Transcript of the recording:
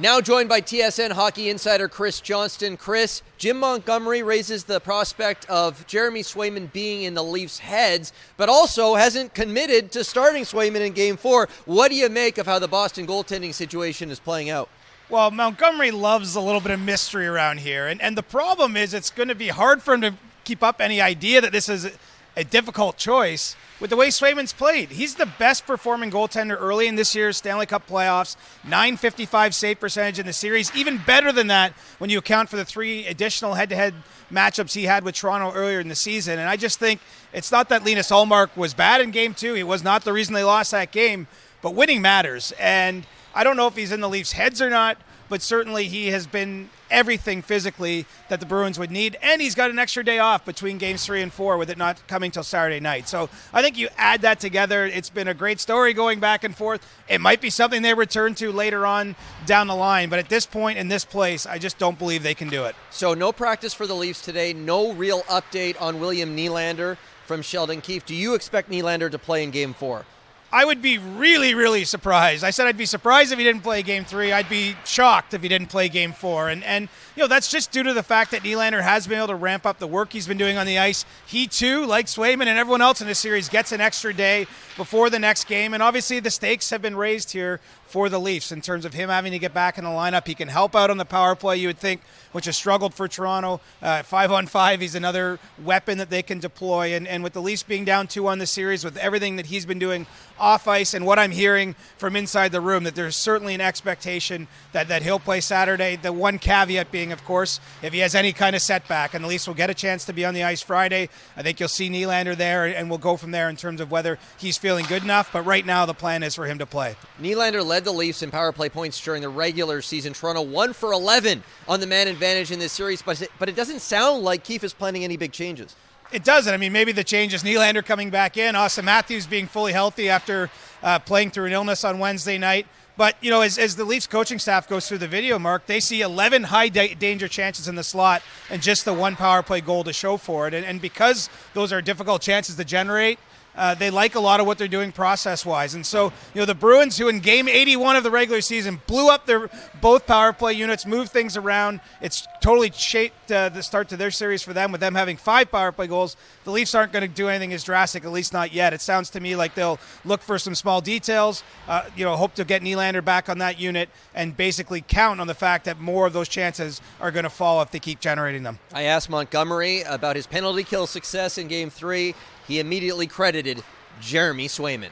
Now joined by TSN hockey insider Chris Johnston. Chris, Jim Montgomery raises the prospect of Jeremy Swayman being in the Leafs' heads, but also hasn't committed to starting Swayman in Game 4. What do you make of how the Boston goaltending situation is playing out? Well, Montgomery loves a little bit of mystery around here, and the problem is it's going to be hard for him to keep up any idea that this is a difficult choice with the way Swayman's played. He's the best performing goaltender early in this year's Stanley Cup playoffs, .955 save percentage in the series, even better than that when you account for the 3 additional head-to-head matchups he had with Toronto earlier in the season. And I just think it's not that Linus Ullmark was bad in Game 2. He was not the reason they lost that game, but winning matters. And I don't know if he's in the Leafs' heads or not, but certainly he has been everything physically that the Bruins would need, and he's got an extra day off between Games 3 and 4 with it not coming till Saturday night. So I think you add that together, it's been a great story going back and forth. It might be something they return to later on down the line, but at this point in this place, I just don't believe they can do it. So no practice for the Leafs today, no real update on William Nylander from Sheldon Keefe. Do you expect Nylander to play in Game 4? I would be really, really surprised. I said I'd be surprised if he didn't play Game 3. I'd be shocked if he didn't play Game 4. And that's just due to the fact that Nylander has been able to ramp up the work he's been doing on the ice. He, too, like Swayman and everyone else in this series, gets an extra day before the next game. And obviously the stakes have been raised here for the Leafs in terms of him having to get back in the lineup. He can help out on the power play, you would think, which has struggled for Toronto. 5-on-5, he's another weapon that they can deploy. And with the Leafs being down 2 on the series, with everything that he's been doing off ice and what I'm hearing from inside the room, that there's certainly an expectation that he'll play Saturday. The one caveat being, of course, if he has any kind of setback, and the Leafs will get a chance to be on the ice Friday, I think you'll see Nylander there, and we'll go from there in terms of whether he's feeling good enough. But right now, the plan is for him to play. Nylander led the Leafs in power play points during the regular season. Toronto 1 for 11 on the man advantage in this series, but it doesn't sound like Keefe is planning any big changes. It doesn't. I mean, maybe the change is Nylander coming back in, Austin Matthews being fully healthy after playing through an illness on Wednesday night. But, as the Leafs coaching staff goes through the video, Mark, they see 11 high-danger chances in the slot and just the 1 power play goal to show for it. And because those are difficult chances to generate, they like a lot of what they're doing process-wise. And so, the Bruins, who in Game 81 of the regular season blew up their both power play units, moved things around. It's totally shaped the start to their series for them, with them having 5 power play goals. The Leafs aren't going to do anything as drastic, at least not yet. It sounds to me like they'll look for some small details, hope to get Nylander back on that unit, and basically count on the fact that more of those chances are going to fall if they keep generating them. I asked Montgomery about his penalty kill success in Game 3. He immediately credited Jeremy Swayman.